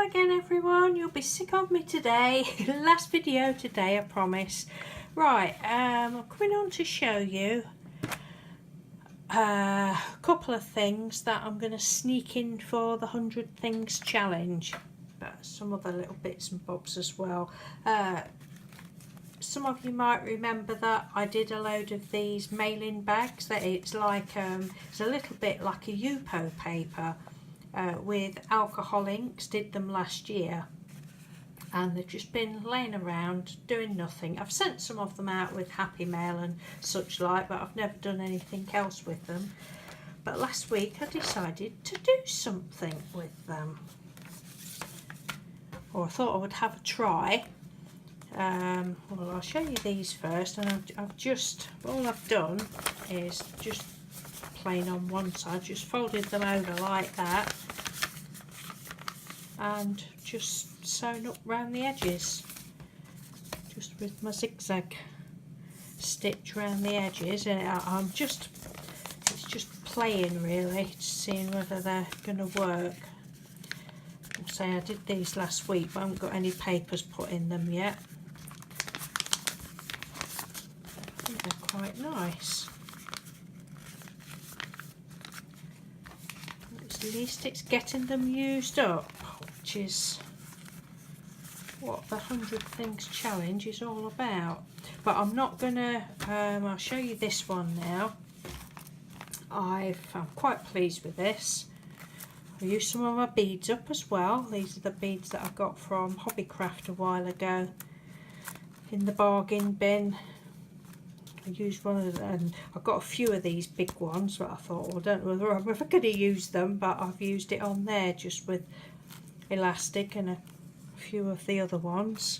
Hello again everyone, you'll be sick of me today. Last video today, I promise. Right, I'm coming on to show you a couple of things that I'm going to sneak in for the 100 Things Challenge. But some other little bits and bobs as well. Some of you might remember that I did a load of these mailing bags. That it's like it's a little bit like a Yupo paper. With alcohol inks, did them last year, and they've just been laying around doing nothing. I've sent some of them out with Happy Mail and such like, but I've never done anything else with them. But last week I decided to do something with them, or I thought I would have a try. Well, I'll show you these first, and I've just, all I've done is just plain on one side, just folded them over like that and just sewn up round the edges, just with my zigzag stitch round the edges. And it's just playing really, seeing whether they're going to work. I'll say I did these last week, but I haven't got any papers put in them yet. I think they're quite nice. At least it's getting them used up, which is what the 100 Things Challenge is all about. But I'm not gonna, I'll show you this one now. I'm quite pleased with this. I used some of my beads up as well. These are the beads that I got from Hobbycraft a while ago in the bargain bin. I used one of them, and I've got a few of these big ones, but I thought, well, I don't know whether I'm ever going to use them, but I've used it on there just with elastic and a few of the other ones.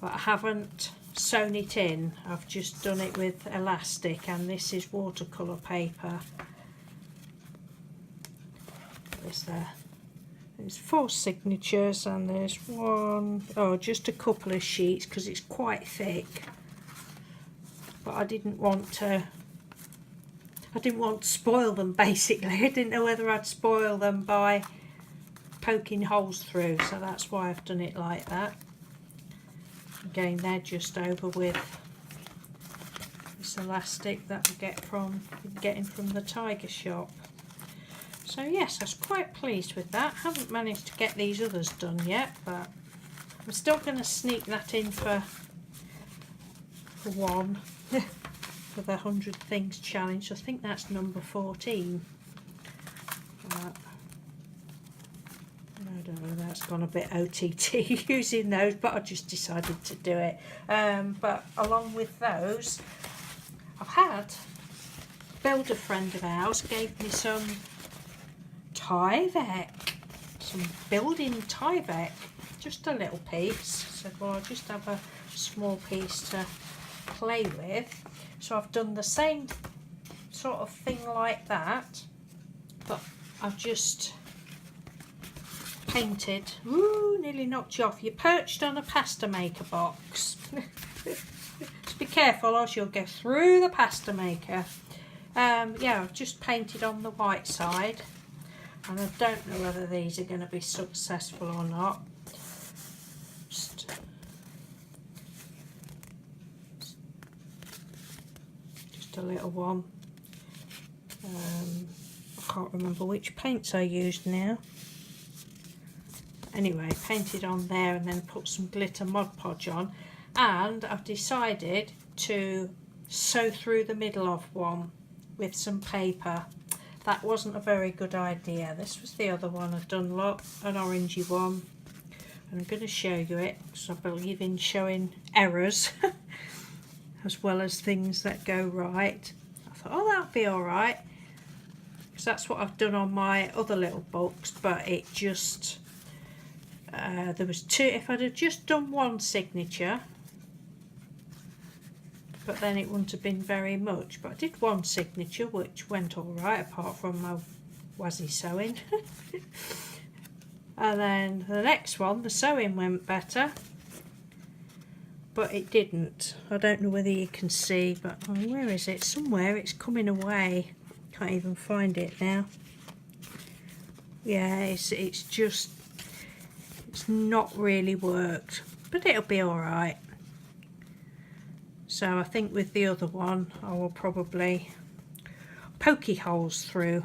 But I haven't sewn it in, I've just done it with elastic, and this is watercolour paper. There's 4 signatures, and there's just a couple of sheets because it's quite thick. But I didn't want to spoil them basically. I didn't know whether I'd spoil them by poking holes through, so that's why I've done it like that. Again, they're just over with this elastic that I getting from the Tiger shop. So yes, I was quite pleased with that. Haven't managed to get these others done yet, but I'm still going to sneak that in for one. For the 100 Things Challenge. I think that's number 14. I don't know, that's gone a bit OTT using those, but I just decided to do it. But along with those, I've had a builder friend of ours gave me some Tyvek, some building Tyvek, just a little piece. I said, well, I'll just have a small piece to play with. So I've done the same sort of thing like that, but I've just painted. Ooh, nearly knocked you off. You're perched on a pasta maker box. Just be careful or you'll go through the pasta maker. Yeah, I've just painted on the white side, and I don't know whether these are going to be successful or not. A little one. I can't remember which paints I used now. Anyway, painted on there and then put some glitter Mod Podge on, and I've decided to sew through the middle of one with some paper. That wasn't a very good idea. This was the other one I've done, look, an orangey one. And I'm going to show you it because I believe in showing errors as well as things that go right. I thought, oh, that'll be all right, because that's what I've done on my other little books, but it just, there was 2, if I'd have just done one signature, but then it wouldn't have been very much, but I did one signature which went all right, apart from my wazzy sewing. And then the next one, the sewing went better, but it didn't. I don't know whether you can see, but where is it? Somewhere it's coming away. Can't even find it now. Yeah, it's just it's not really worked, but it'll be all right. So I think with the other one I will probably pokey holes through.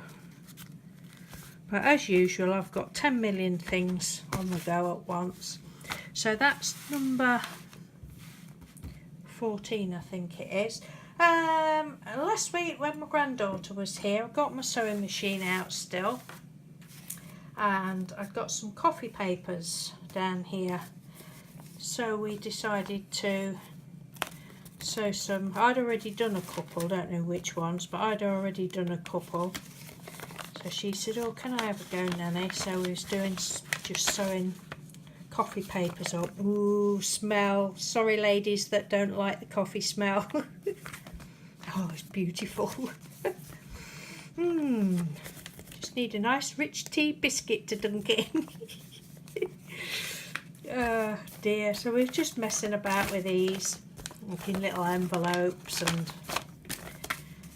But as usual, I've got 10 million things on the go at once. So that's number 14, I think it is. Last week when my granddaughter was here, I got my sewing machine out still. And I've got some coffee papers down here. So we decided to sew some. I'd already done a couple, don't know which ones, but I'd already done a couple. So she said, oh, can I have a go, Nanny? So we was doing just sewing coffee papers up. Ooh, smell. Sorry, ladies that don't like the coffee smell. Oh, it's beautiful. Just need a nice rich tea biscuit to dunk in. Oh dear. So we're just messing about with these, making little envelopes and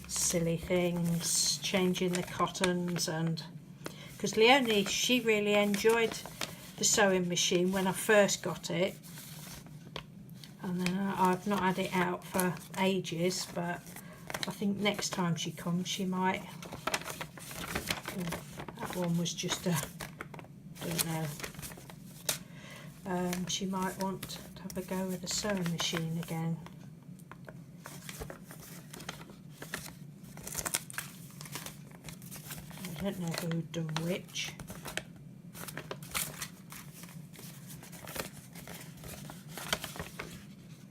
silly things, changing the cottons, and because Leonie, she really enjoyed the sewing machine when I first got it, and then I've not had it out for ages, but I think next time she comes she might. That one was just a, don't know, she might want to have a go with the sewing machine again. I don't know who'd done which.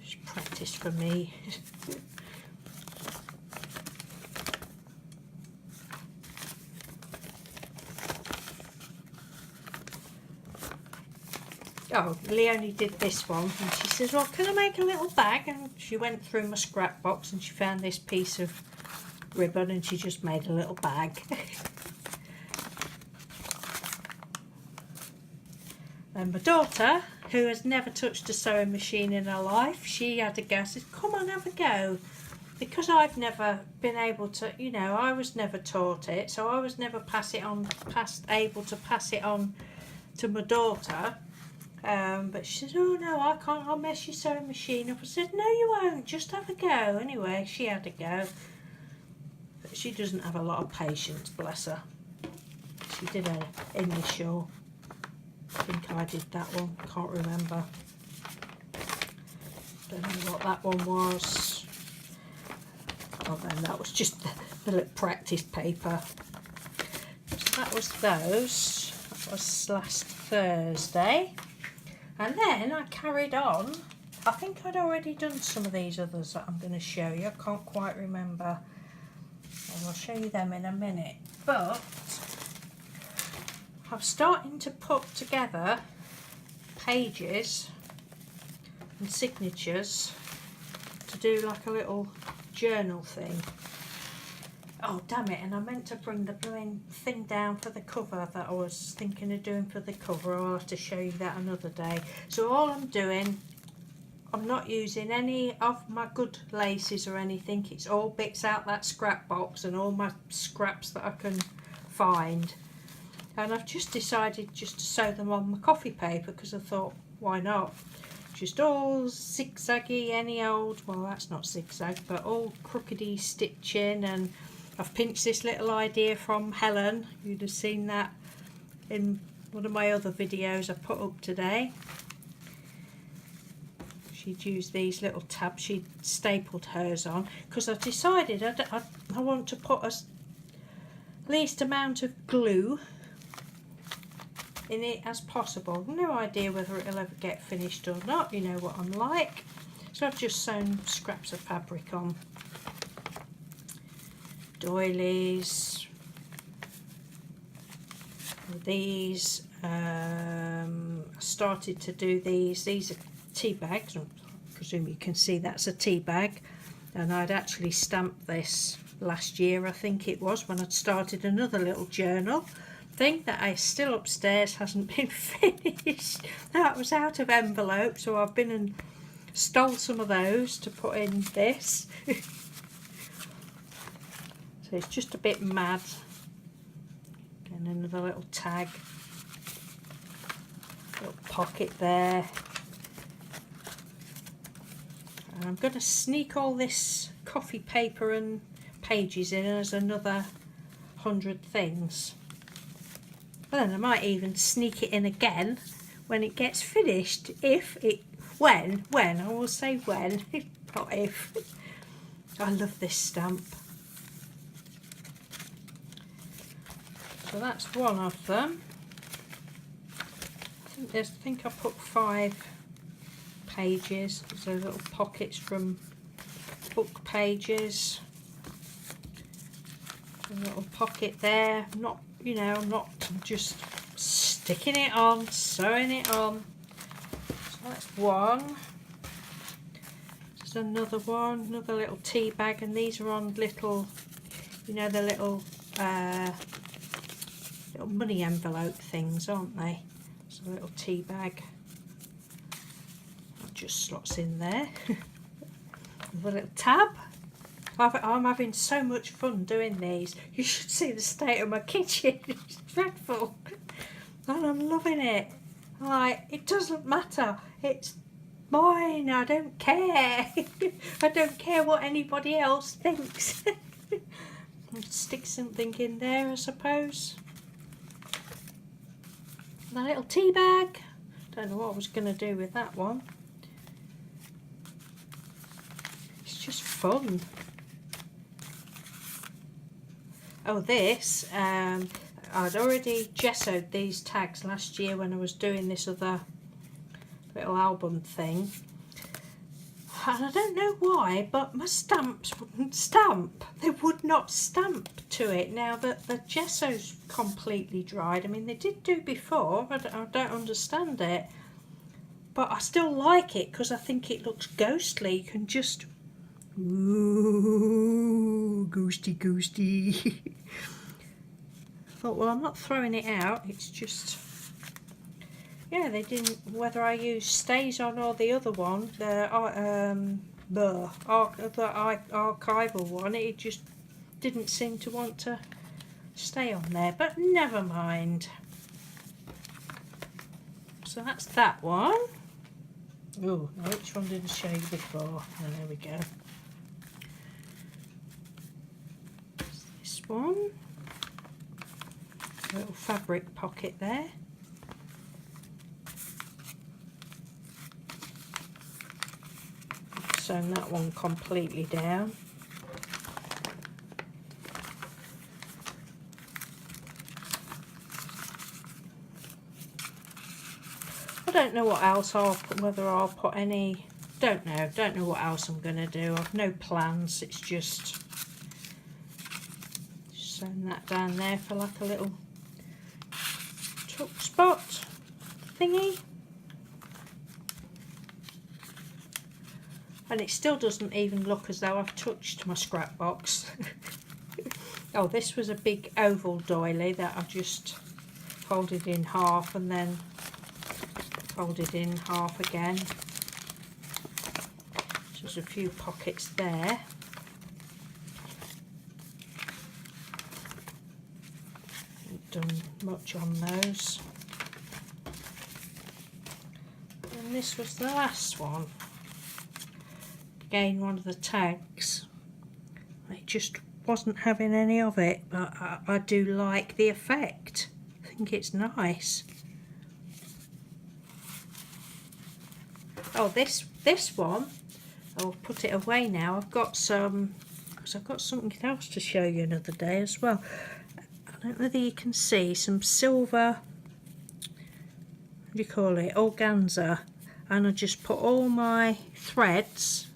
It's practice for me. Oh, Leonie did this one and she says, well, can I make a little bag? And she went through my scrap box and she found this piece of ribbon and she just made a little bag. And my daughter, who has never touched a sewing machine in her life, she had a go, said, come on, have a go. Because I've never been able to, you know, I was never taught it, so I was never able to pass it on to my daughter. But she said, oh no, I can't, I'll mess your sewing machine up. I said, no you won't, just have a go. Anyway, she had a go. But she doesn't have a lot of patience, bless her. She did an initial. I think I did that one, can't remember. Don't know what that one was. Oh, then that was just the little practice paper. So that was those. That was last Thursday. And then I carried on. I think I'd already done some of these others that I'm going to show you. I can't quite remember. And I'll show you them in a minute. But I'm starting to put together pages and signatures to do like a little journal thing. Oh damn it, and I meant to bring the blooming thing down for the cover that I was thinking of doing for the cover. I'll have to show you that another day. So all I'm doing, I'm not using any of my good laces or anything. It's all bits out that scrap box and all my scraps that I can find. And I've just decided just to sew them on my coffee paper because I thought, why not? Just all zigzaggy, any old, well that's not zigzag, but all crookedy stitching. And I've pinched this little idea from Helen. You'd have seen that in one of my other videos I put up today. She'd used these little tabs, she'd stapled hers on, because I decided I want to put a least amount of glue in it as possible. No idea whether it'll ever get finished or not, you know what I'm like. So I've just sewn scraps of fabric on. Doilies, these, I started to do these are tea bags. I presume you can see that's a tea bag, and I'd actually stamped this last year, I think it was, when I'd started another little journal thing that is still upstairs, hasn't been finished. That was out of envelope, so I've been and stole some of those to put in this. So it's just a bit mad. And another little tag, little pocket there. And I'm going to sneak all this coffee paper and pages in as another 100 things. But then I might even sneak it in again when it gets finished, when, I will say when, not if. I love this stamp. So that's one of them. I think I put 5 pages, so little pockets from book pages. A little pocket there, not, you know, not just sticking it on, sewing it on. So that's one. There's another one, another little tea bag, and these are on little, you know, the little money envelope things, aren't they? It's a little tea bag. That just slots in there. With a little tab. I'm having so much fun doing these. You should see the state of my kitchen. It's dreadful. And I'm loving it. Like, it doesn't matter. It's mine. I don't care. I don't care what anybody else thinks. Stick something in there, I suppose. A little tea bag. Don't know what I was going to do with that one. It's just fun. Oh, this, I'd already gessoed these tags last year when I was doing this other little album thing. And I don't know why, but my stamps wouldn't stamp. They would not stamp to it now that the gesso's completely dried. I mean, they did do before. I don't understand it. But I still like it because I think it looks ghostly. You can just... Ooh, ghosty, ghosty. I thought, well, I'm not throwing it out. It's just... Yeah, they didn't, whether I use stays on or the other one, the archival one, it just didn't seem to want to stay on there, but never mind. So that's that one. Oh, which one didn't I show you before? Oh, there we go. This one. A little fabric pocket there. Sewn that one completely down. I don't know what else whether I'll put any, don't know what else I'm going to do. I've no plans, it's just sewn that down there for like a little tuck spot thingy. And it still doesn't even look as though I've touched my scrap box. Oh, this was a big oval doily that I just folded in half and then folded in half again. So there's a few pockets there. Haven't done much on those. And this was the last one. Again, one of the tags. It just wasn't having any of it, but I do like the effect. I think it's nice. Oh, this one, I'll put it away now. I've got some, because I've got something else to show you another day as well. I don't know whether you can see some silver, what do you call it, organza, and I just put all my threads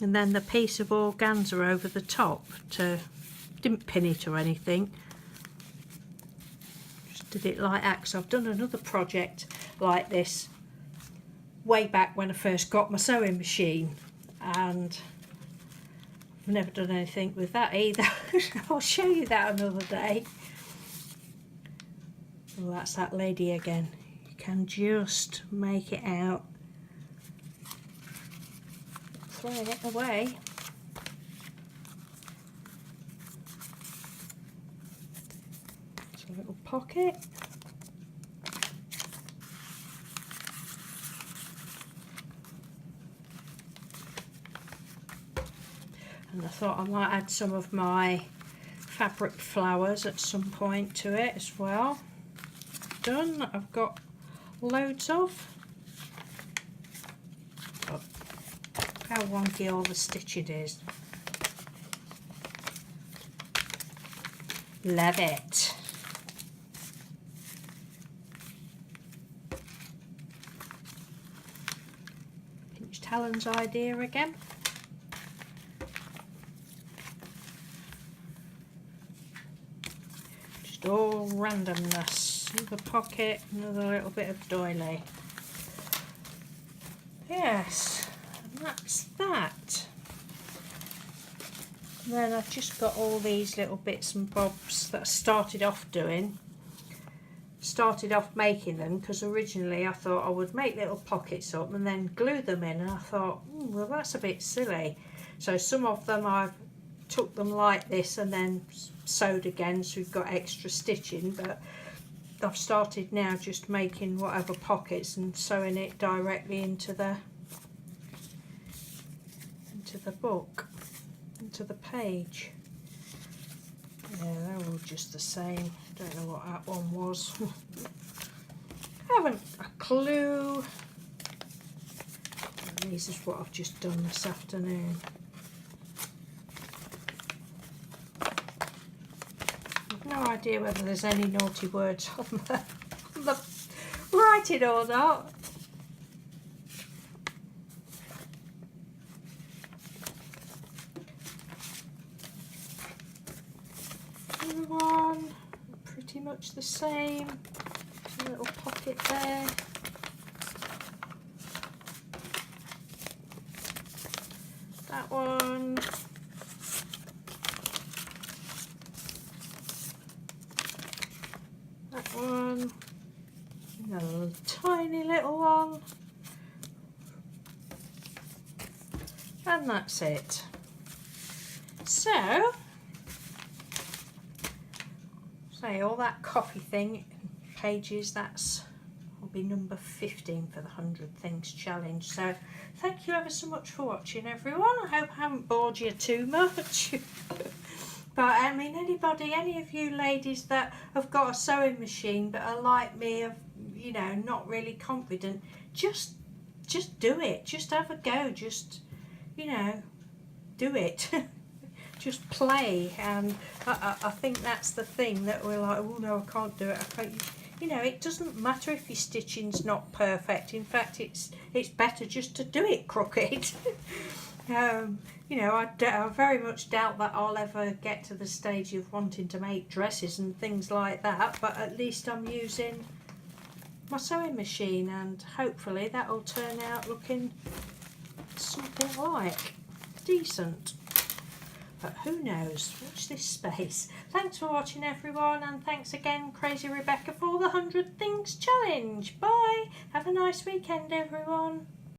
and then the piece of organza over the top. Didn't pin it or anything, just did it like that, because I've done another project like this way back when I first got my sewing machine, and I've never done anything with that either. I'll show you that another day. Oh, that's that lady again. You can just make it out. Throwing it away. It's a little pocket. and I thought I might add some of my fabric flowers at some point to it as well. Done. I've got loads of. Oh, how wonky all the stitching is. Love it. Pinched Helen's idea again. Just all randomness. Another pocket, another little bit of doily. Yes, and that's that. And then I've just got all these little bits and bobs that I started off making them, because originally I thought I would make little pockets up and then glue them in, and I thought, well, that's a bit silly. So some of them I took them like this and then sewed again, so we've got extra stitching, but I've started now just making whatever pockets and sewing it directly into the book, into the page. Yeah, they're all just the same. Don't know what that one was. Haven't a clue. And this is what I've just done this afternoon. No idea whether there's any naughty words on the writing or not. Another one, pretty much the same. A little pocket there. That one. One, another tiny little one, and that's it. So, say all that coffee thing, pages, that's will be number 15 for the 100 Things Challenge. So, thank you ever so much for watching, everyone. I hope I haven't bored you too much. But I mean, any of you ladies that have got a sewing machine but are like me, you know, not really confident, just do it. Just have a go. Just, you know, do it. Just play. And I think that's the thing that we're like, oh no, I can't do it. I can't. You know, it doesn't matter if your stitching's not perfect. In fact, it's better just to do it crooked. You know, I very much doubt that I'll ever get to the stage of wanting to make dresses and things like that, but at least I'm using my sewing machine, and hopefully that'll turn out looking something like decent. But who knows? Watch this space. Thanks for watching, everyone, and thanks again, Crazy Rebecca, for the 100 Things Challenge. Bye! Have a nice weekend, everyone.